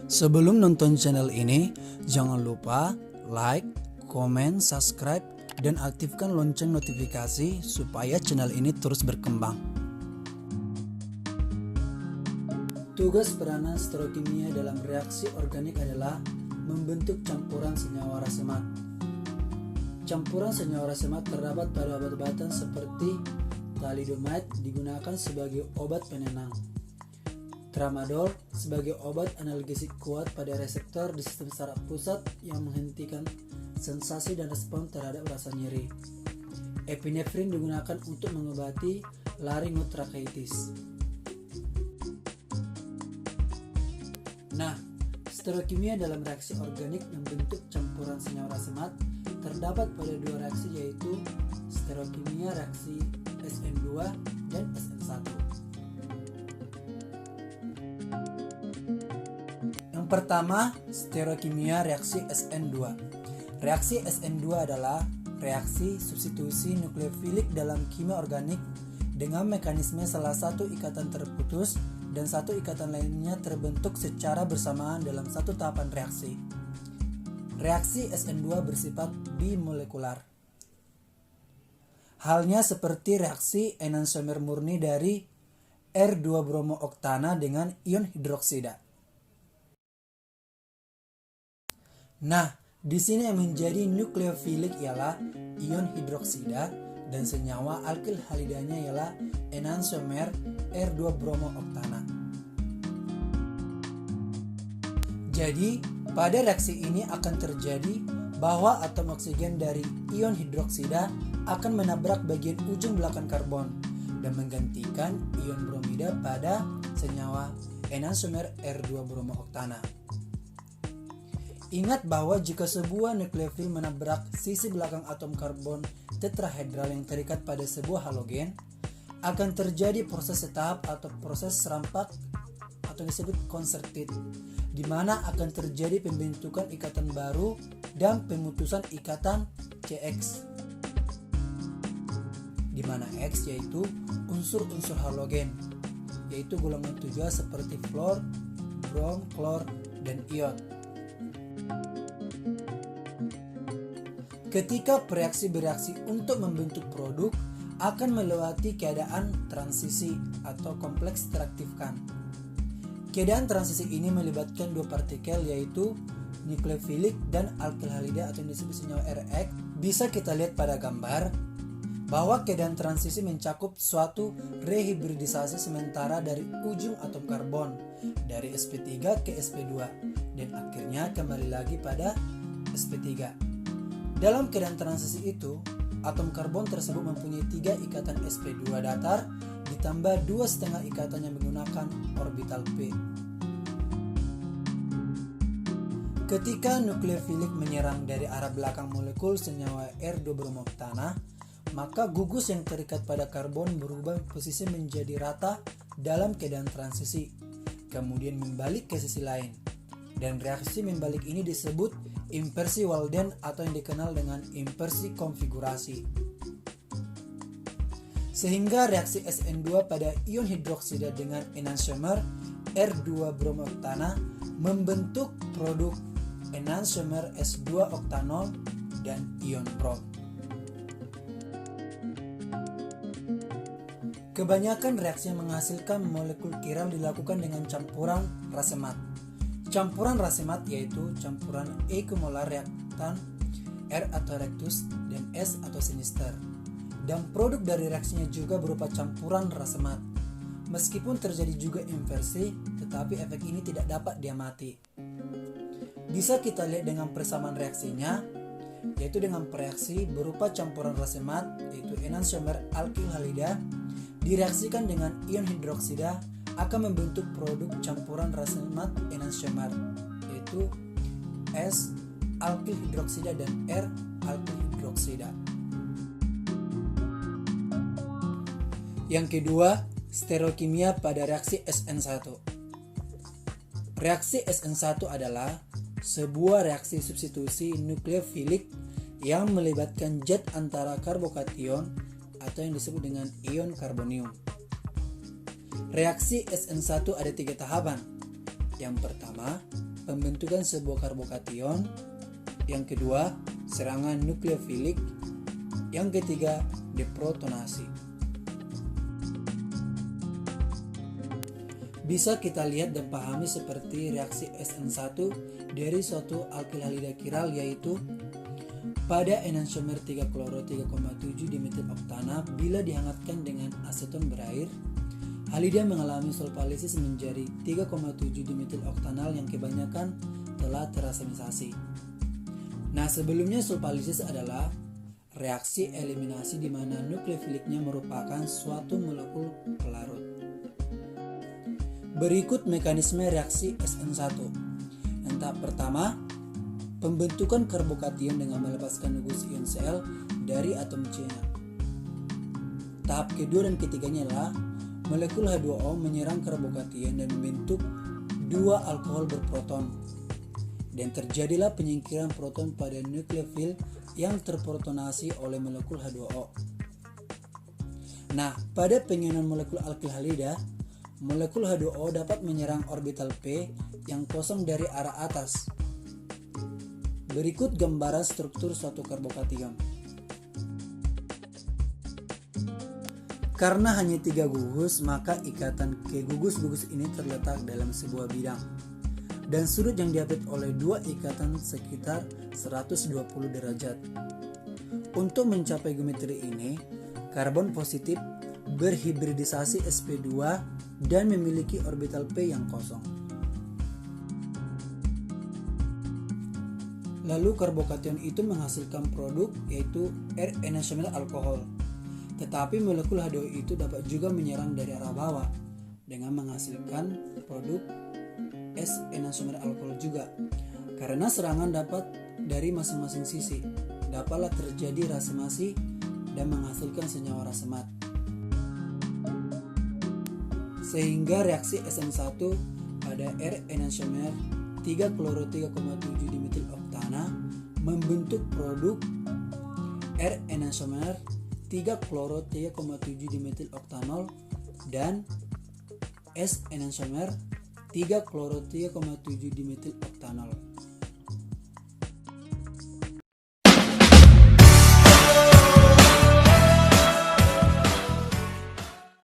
Sebelum nonton channel ini, jangan lupa like, komen, subscribe, dan aktifkan lonceng notifikasi supaya channel ini terus berkembang. Tugas peranan stereokimia dalam reaksi organik adalah membentuk campuran senyawa rasemat. Campuran senyawa rasemat terdapat pada obat-obatan seperti thalidomide digunakan sebagai obat penenang, tramadol sebagai obat analgesik kuat pada reseptor di sistem saraf pusat yang menghentikan sensasi dan respon terhadap rasa nyeri. Epinefrin digunakan untuk mengobati laringotrakitis. Nah, stereokimia dalam reaksi organik membentuk campuran senyawa rasemat terdapat pada dua reaksi, yaitu stereokimia reaksi SN2 dan SN1. Yang pertama, stereokimia reaksi SN2. Reaksi SN2 adalah reaksi substitusi nukleofilik dalam kimia organik dengan mekanisme salah satu ikatan terputus dan satu ikatan lainnya terbentuk secara bersamaan dalam satu tahapan reaksi. Reaksi SN2 bersifat bimolekular. Halnya seperti reaksi enantiomer murni dari R2-bromooktana dengan ion hidroksida. Nah, di sini yang menjadi nukleofilik ialah ion hidroksida dan senyawa alkil halidanya ialah enantiomer R2-bromooktana. Jadi, pada reaksi ini akan terjadi bahwa atom oksigen dari ion hidroksida akan menabrak bagian ujung belakang karbon dan menggantikan ion bromida pada senyawa enantiomer R2-bromooktana. Ingat bahwa jika sebuah nukleofil menabrak sisi belakang atom karbon tetrahedral yang terikat pada sebuah halogen, akan terjadi proses setahap atau proses serampak atau disebut concerted, di mana akan terjadi pembentukan ikatan baru dan pemutusan ikatan CX, di mana X yaitu unsur-unsur halogen, yaitu golongan tujuan seperti fluor, brom, klor, dan iod. Ketika bereaksi untuk membentuk produk akan melewati keadaan transisi atau kompleks teraktifkan. Keadaan transisi ini melibatkan dua partikel, yaitu nukleofilik dan alkil halida atau yang disebut senyawa RX. Bisa kita lihat pada gambar bahwa keadaan transisi mencakup suatu rehibridisasi sementara dari ujung atom karbon dari sp3 ke sp2 dan akhirnya kembali lagi pada sp3. Dalam keadaan transisi itu, atom karbon tersebut mempunyai 3 ikatan sp2 datar ditambah 2,5 ikatan yang menggunakan orbital p. Ketika nukleofilik menyerang dari arah belakang molekul senyawa R2-bromooktana, maka gugus yang terikat pada karbon berubah posisi menjadi rata dalam keadaan transisi, kemudian membalik ke sisi lain. Dan reaksi membalik ini disebut inversi Walden atau yang dikenal dengan inversi konfigurasi. Sehingga reaksi SN2 pada ion hidroksida dengan enantiomer R2-bromooktana membentuk produk enantiomer S2-oktanol dan ion brom. Kebanyakan reaksi yang menghasilkan molekul kiral dilakukan dengan campuran rasemat. Campuran rasemat yaitu campuran equimolar reaktan R atau rectus dan S atau sinister. Dan produk dari reaksinya juga berupa campuran rasemat. Meskipun terjadi juga inversi, tetapi efek ini tidak dapat diamati. Bisa kita lihat dengan persamaan reaksinya, yaitu dengan reaksi berupa campuran rasemat yaitu enantiomer alkil halida direaksikan dengan ion hidroksida akan membentuk produk campuran rasemat enantiomer yaitu S alkil hidroksida dan R alkil hidroksida. Yang kedua, stereokimia pada reaksi SN1. Reaksi SN1 adalah sebuah reaksi substitusi nukleofilik yang melibatkan jet antara karbokation atau yang disebut dengan ion karbonium. Reaksi SN1 ada 3 tahapan. Yang pertama, pembentukan sebuah karbokation. Yang kedua, serangan nukleofilik. Yang ketiga, deprotonasi. Bisa kita lihat dan pahami seperti reaksi SN1 dari suatu alkilhalida kiral, yaitu pada enantiomer 3-kloro 3,7 dimetil oktana bila dihangatkan dengan aseton berair, halida mengalami solvalisis menjadi 3,7 dimetil oktanal yang kebanyakan telah terasemisasi. Nah, sebelumnya solvalisis adalah reaksi eliminasi di mana nukleofiliknya merupakan suatu molekul pelarut. Berikut mekanisme reaksi SN1. Yang tahap pertama, pembentukan karbokation dengan melepaskan gugus ion Cl dari atom C-nya. Tahap kedua dan ketiganya adalah molekul H2O menyerang karbokation dan membentuk 2 alkohol berproton. Dan terjadilah penyingkiran proton pada nukleofil yang terprotonasi oleh molekul H2O. Nah, pada pengionan molekul alkilhalida, molekul H2O dapat menyerang orbital P yang kosong dari arah atas. Berikut gambaran struktur suatu karbokation. Karena hanya 3 gugus, maka ikatan ke gugus-gugus ini terletak dalam sebuah bidang. Dan sudut yang diapit oleh 2 ikatan sekitar 120 derajat. Untuk mencapai geometri ini, karbon positif berhibridisasi sp2 dan memiliki orbital P yang kosong. Lalu karbokation itu menghasilkan produk yaitu R-enantiomer alkohol. Tetapi molekul H2O itu dapat juga menyerang dari arah bawah dengan menghasilkan produk S-enantiomer alkohol juga. Karena serangan dapat dari masing-masing sisi, dapatlah terjadi rasemasi dan menghasilkan senyawa rasemat. Sehingga reaksi SN1 pada R-enantiomer 3-kloro 3,7 dimetil oktana membentuk produk R-enantiomer 3-kloro 3,7 dimetil oktanol dan S-enantiomer 3-kloro 3,7 dimetil oktanol.